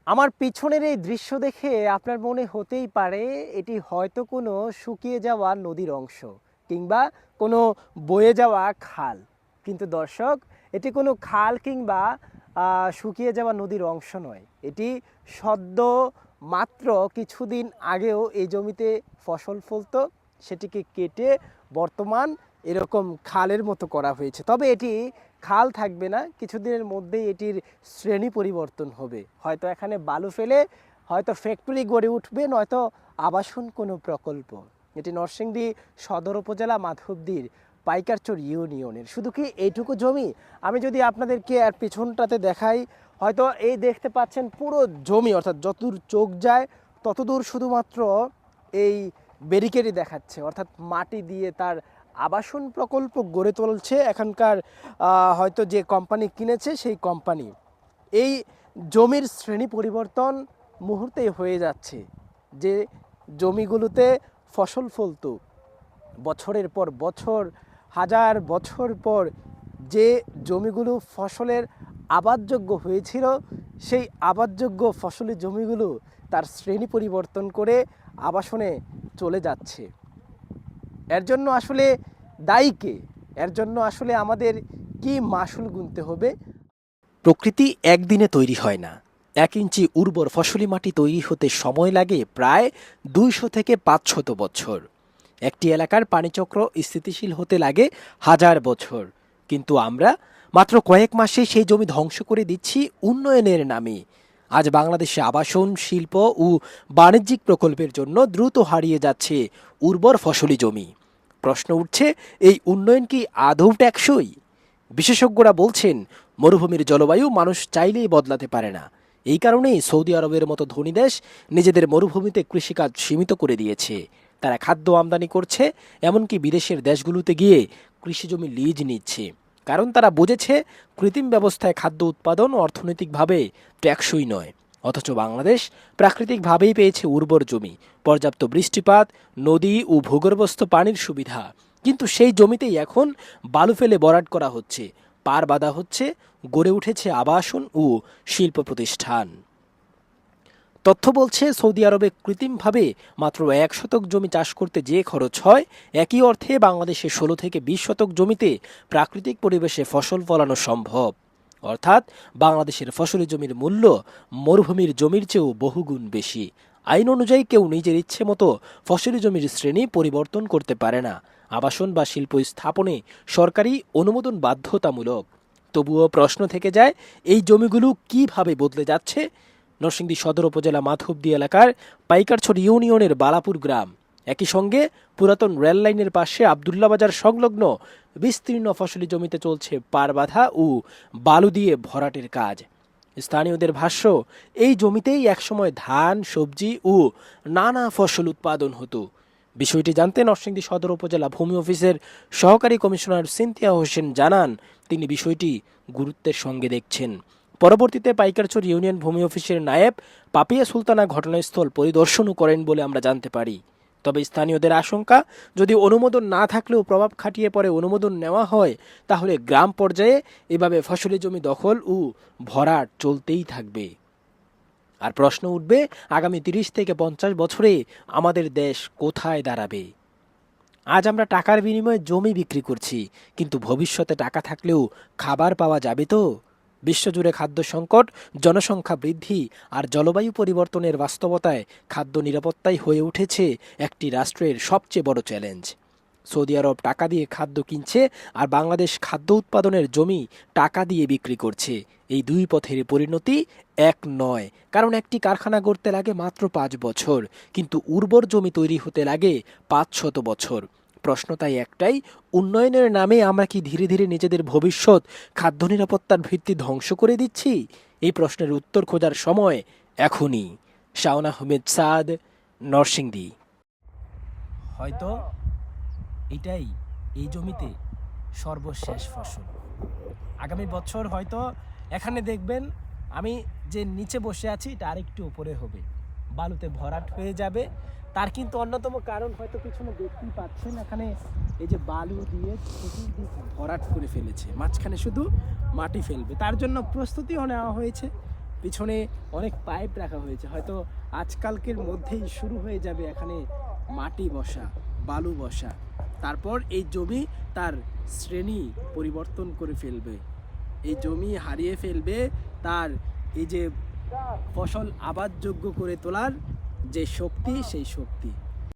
আমার পিছনের এই দৃশ্য দেখে আপনার মনে হতেই পারে এটি হয়তো কোনো শুকিয়ে যাওয়া নদীর অংশ কিংবা কোনো বয়ে যাওয়া খাল। কিন্তু দর্শক, এটি কোনো খাল কিংবা শুকিয়ে যাওয়া নদীর অংশ নয়। এটি সদ্য মাত্র কিছুদিন আগেও এই জমিতে ফসল ফলতো, সেটিকে কেটে বর্তমান এরকম খালের মতো করা হয়েছে। তবে এটি খাল থাকবে না, কিছুদিনের মধ্যেই এটির শ্রেণী পরিবর্তন হবে। হয়তো এখানে বালু ফেলে হয়তো ফ্যাক্টরি গড়ে উঠবে, নয়তো আবাসন কোনো প্রকল্প। এটি নরসিংদী সদর উপজেলা মাধবদীর পাইকারচর ইউনিয়নের। শুধু কি এইটুকু জমি? আমি যদি আপনাদেরকে আর পিছনটাতে দেখাই, হয়তো এই দেখতে পাচ্ছেন পুরো জমি, অর্থাৎ যতদূর চোখ যায় ততদূর শুধুমাত্র এই ব্যারিকেডই দেখাচ্ছে, অর্থাৎ মাটি দিয়ে তার আবাসন প্রকল্প গড়ে তুলছে এখানকার হয়তো যে কোম্পানি কিনেছে সেই কোম্পানি। এই জমির শ্রেণী পরিবর্তন মুহূর্তেই হয়ে যাচ্ছে। যে জমিগুলোতে ফসল ফলতো বছরের পর বছর, হাজার বছর পর, যে জমিগুলো ফসলের আবাদযোগ্য হয়েছিল, সেই আবাদযোগ্য ফসলি জমিগুলো তার শ্রেণী পরিবর্তন করে আবাসনে চলে যাচ্ছে। এর জন্য আসলে দায়ী কে? এর জন্য আসলে আমাদের কি মাসুল গুনতে হবে? প্রকৃতি একদিনে তৈরি হয় না। 1 ইঞ্চি উর্বর ফসলি মাটি তৈরি হতে সময় লাগে প্রায় 200 থেকে 500 বছর। একটি এলাকার পানিচক্র স্থিতিশীল হতে লাগে হাজার বছর। কিন্তু আমরা মাত্র কয়েক মাসে সেই জমি ধ্বংস করে দিচ্ছি উন্নয়নের নামে। আজ বাংলাদেশে আবাসন, শিল্প ও বাণিজ্যিক প্রকল্পের জন্য দ্রুত হারিয়ে যাচ্ছে উর্বর ফসলি জমি। প্রশ্ন উঠছে, এই উন্নয়ন কি আদৌ টেকসই? বিশেষজ্ঞরা বলছেন, মরুভূমির জলবায়ু মানুষ চাইলেই বদলাতে পারে না। এই কারণেই সৌদি আরবের মতো ধনী দেশ নিজেদের মরুভূমিতে কৃষিকাজ সীমিত করে দিয়েছে। তারা খাদ্য আমদানি করছে, এমনকি বিদেশের দেশগুলোতে গিয়ে কৃষিজমি লিজ নিচ্ছে। কারণ তারা বুঝেছে কৃত্রিম ব্যবস্থায় খাদ্য উৎপাদন অর্থনৈতিকভাবে টেকসই নয়। অথচ বাংলাদেশ প্রাকৃতিকভাবেই পেয়েছে উর্বর জমি, পর্যাপ্ত বৃষ্টিপাত, নদী ও ভূগর্ভস্থ পানির সুবিধা। কিন্তু সেই জমিতেই এখন বালু ফেলে ভরাট করা হচ্ছে, পার বাঁধা হচ্ছে, গড়ে উঠেছে আবাসন ও শিল্প প্রতিষ্ঠান। তথ্য বলছে, সৌদি আরবে কৃত্রিমভাবে মাত্র 1 শতক জমি চাষ করতে যে খরচ হয়, একই অর্থে বাংলাদেশে 16 থেকে 20 শতক জমিতে প্রাকৃতিক পরিবেশে ফসল ফলানো সম্ভব। অর্থাৎ বাংলাদেশের ফসলি জমির মূল্য মরুভূমির জমির চেয়েও বহুগুণ বেশি। আইন অনুযায়ী কেউ নিজের ইচ্ছে মতো ফসলি জমির শ্রেণী পরিবর্তন করতে পারে না। আবাসন বা শিল্প স্থাপনে সরকারি অনুমোদন বাধ্যতামূলক। তবুও প্রশ্ন থেকে যায়, এই জমিগুলো কিভাবে বদলে যাচ্ছে? নরসিংদী সদর উপজেলা মাধবদী এলাকার পাইকারছড়ি ইউনিয়নের বালাপুর গ্রাম, একই সঙ্গে পুরাতন রেল লাইনের পাশে আবদুল্লা বাজার সংলগ্ন বিস্তীর্ণ ফসলি জমিতে চলছে পার বাঁধা ও বালু দিয়ে ভরাটের কাজ। স্থানীয়দের ভাষ্য, এই জমিতেই একসময় ধান, সবজি ও নানা ফসল উৎপাদন হতো। বিষয়টি জানতে নরসিংদী সদর উপজেলা ভূমি অফিসের সহকারী কমিশনার সিনথিয়া হোসেন জানান, তিনি বিষয়টি গুরুত্বের সঙ্গে দেখছেন। পরবর্তীতে পাইকারচর ইউনিয়ন ভূমি অফিসের নায়েব পাপিয়া সুলতানা ঘটনাস্থল পরিদর্শনও করেন বলে আমরা জানতে পারি। তবে স্থানীয়দের আশঙ্কা, যদি অনুমোদন না থাকলেও প্রভাব খাটিয়ে পরে অনুমোদন নেওয়া হয়, তাহলে গ্রাম পর্যায়ে এভাবে ফসলি জমি দখল ও ভরাট চলতেই থাকবে। আর প্রশ্ন উঠবে, আগামী 30 থেকে 50 বছরে আমাদের দেশ কোথায় দাঁড়াবে? আজ আমরা টাকার বিনিময়ে জমি বিক্রি করছি, কিন্তু ভবিষ্যতে টাকা থাকলেও খাবার পাওয়া যাবে তো? বিশ্বজুড়ে খাদ্য সংকট, জনসংখ্যা বৃদ্ধি আর জলবায়ু পরিবর্তনের বাস্তবতায় খাদ্য নিরাপত্তাই হয়ে উঠেছে একটি রাষ্ট্রের সবচেয়ে বড় চ্যালেঞ্জ। সৌদি আরব টাকা দিয়ে খাদ্য কিনছে, আর বাংলাদেশ খাদ্য উৎপাদনের জমি টাকা দিয়ে বিক্রি করছে। এই দুই পথের পরিণতি এক নয়, কারণ একটি কারখানা গড়তে লাগে মাত্র 5 বছর, কিন্তু উর্বর জমি তৈরি হতে লাগে 500 বছর। প্রশ্ন তাই একটাই, উন্নয়নের নামে আমরা কি ধীরে ধীরে নিজেদের ভবিষ্যৎ খাদ্য নিরাপত্তার ভিত্তি ধ্বংস করে দিচ্ছি? এই প্রশ্নের উত্তর খোঁজার সময় এখনই। শাওন আহমেদ সাদ, নরসিংদী। হয়তো এটাই এই জমিতে সর্বশেষ ফসল। আগামী বছর হয়তো এখানে দেখবেন আমি যে নিচে বসে আছি এটা আরেকটু উপরে হবে, বালুতে ভরাট হয়ে যাবে। তার কিন্তু অন্যতম কারণ হয়তো পিছনে দেখতেই পাচ্ছেন, এখানে এই যে বালু দিয়ে চতুর্দিক ভরাট করে ফেলেছে, মাঝখানে শুধু মাটি ফেলবে। তার জন্য প্রস্তুতিও নেওয়া হয়েছে। পিছনে অনেক পাইপ রাখা হয়েছে, হয়তো আজকালকের মধ্যেই শুরু হয়ে যাবে এখানে মাটি বসা, বালু বসা। তারপর এই জমি তার শ্রেণী পরিবর্তন করে ফেলবে, এই জমি হারিয়ে ফেলবে তার এই যে ফসল আবাদযোগ্য করে তোলার যে শক্তি, সেই শক্তি।